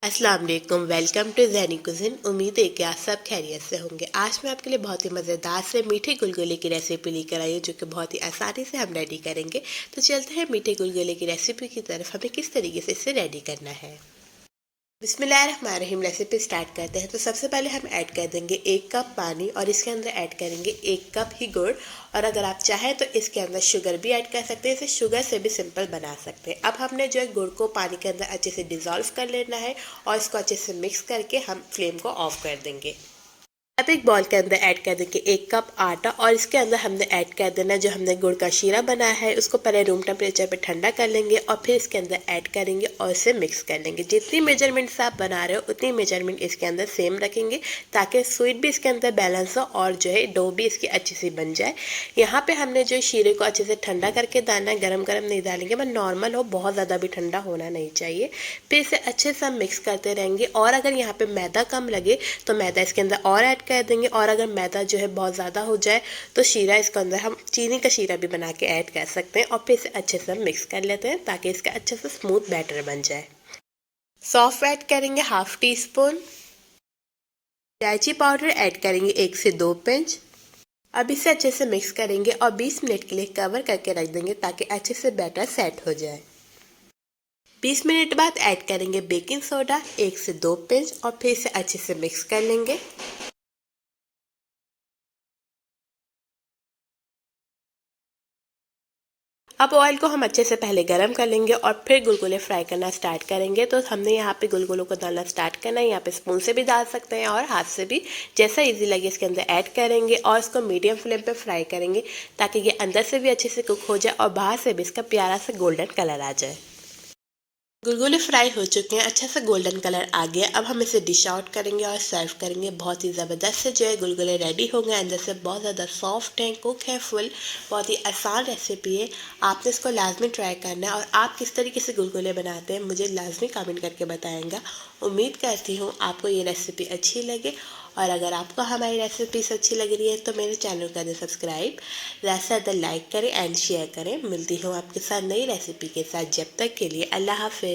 अस्सलाम वालेकुम, welcome to ज़ैनी कुज़िन। उम्मीद है कि आप सब खैरियत से होंगे। आज मैं आपके लिए बहुत ही मज़ेदार से मीठे गुलगुले की रेसिपी लेकर आई हूँ, जो कि बहुत ही आसानी से हम रेडी करेंगे। तो चलते हैं मीठे गुलगुले की रेसिपी की तरफ। हमें किस तरीके से इसे रेडी करना है। बिस्मिल्लाहिर्रहमानिर्रहीम। रेसिपी स्टार्ट करते हैं। तो सबसे पहले हम ऐड कर देंगे 1 कप पानी और इसके अंदर ऐड करेंगे 1 कप ही गुड़। और अगर आप चाहें तो इसके अंदर शुगर भी ऐड कर सकते हैं। इसे शुगर से भी सिंपल बना सकते हैं। अब हमने जो है गुड़ को पानी के अंदर अच्छे से डिज़ोल्व कर लेना है और इसको अच्छे से मिक्स करके हम फ्लेम को ऑफ कर देंगे। अब एक बॉल के अंदर ऐड कर देंगे 1 कप आटा और इसके अंदर हमने ऐड कर देना जो हमने गुड़ का शीरा बनाया है उसको पहले रूम टेम्परेचर पे ठंडा कर लेंगे और फिर इसके अंदर ऐड करेंगे और इसे मिक्स कर लेंगे। जितनी मेजरमेंट से आप बना रहे हो उतनी मेजरमेंट इसके अंदर सेम रखेंगे ताकि स्वीट भी इसके अंदर बैलेंस हो और जो है डो भी इसकी अच्छी सी बन जाए। यहाँ पे हमने जो शीरे को अच्छे से ठंडा करके डालना है, गरम गरम नहीं डालेंगे, बस नॉर्मल हो, बहुत ज़्यादा भी ठंडा होना नहीं चाहिए। फिर इसे अच्छे से हम मिक्स करते रहेंगे और अगर यहाँ पे मैदा कम लगे तो मैदा इसके अंदर और ऐड कर देंगे और अगर मैदा जो है बहुत ज़्यादा हो जाए तो शीरा इसके अंदर हम चीनी का शीरा भी बना के ऐड कर सकते हैं और फिर इसे अच्छे से हम मिक्स कर लेते हैं ताकि इसका अच्छे से स्मूथ बैटर बन जाए। सौंफ ऐड करेंगे 1/2 टीस्पून। इलायची पाउडर ऐड करेंगे 1 से 2 पिंच। अब इसे अच्छे से मिक्स करेंगे और 20 मिनट के लिए कवर करके रख देंगे ताकि अच्छे से बैटर सेट हो जाए। 20 मिनट बाद ऐड करेंगे बेकिंग सोडा 1 से 2 पिंच और फिर इसे अच्छे से मिक्स कर लेंगे। अब ऑयल को हम अच्छे से पहले गरम कर लेंगे और फिर गुलगुले फ्राई करना स्टार्ट करेंगे। तो हमने यहाँ पे गुलगुलों को डालना स्टार्ट करना है। यहाँ पे स्पून से भी डाल सकते हैं और हाथ से भी, जैसा इजी लगे इसके अंदर ऐड करेंगे और इसको मीडियम फ्लेम पे फ्राई करेंगे ताकि ये अंदर से भी अच्छे से कुक हो जाए और बाहर से भी इसका प्यारा सा गोल्डन कलर आ जाए। गुलगुले फ्राई हो चुके हैं, अच्छा सा गोल्डन कलर आ गया। अब हम इसे डिश आउट करेंगे और सर्व करेंगे। बहुत ही ज़बरदस्त से जो है गुलगुले रेडी हो गए, अंदर से बहुत ज़्यादा सॉफ्ट हैं, कुक है फुल। बहुत ही आसान रेसिपी है, आपने इसको लाजमी ट्राई करना है। और आप किस तरीके से गुलगुले बनाते हैं मुझे लाजमी कमेंट करके बताएंगा। उम्मीद करती हूँ आपको ये रेसिपी अच्छी लगे और अगर आपको हमारी रेसिपीज अच्छी लग रही है तो मेरे चैनल को सब्सक्राइब, ज़्यादा से ज़्यादा लाइक करें एंड शेयर करें। मिलती हूँ आपके साथ नई रेसिपी के साथ, जब तक के लिए अल्लाह हाफिज़।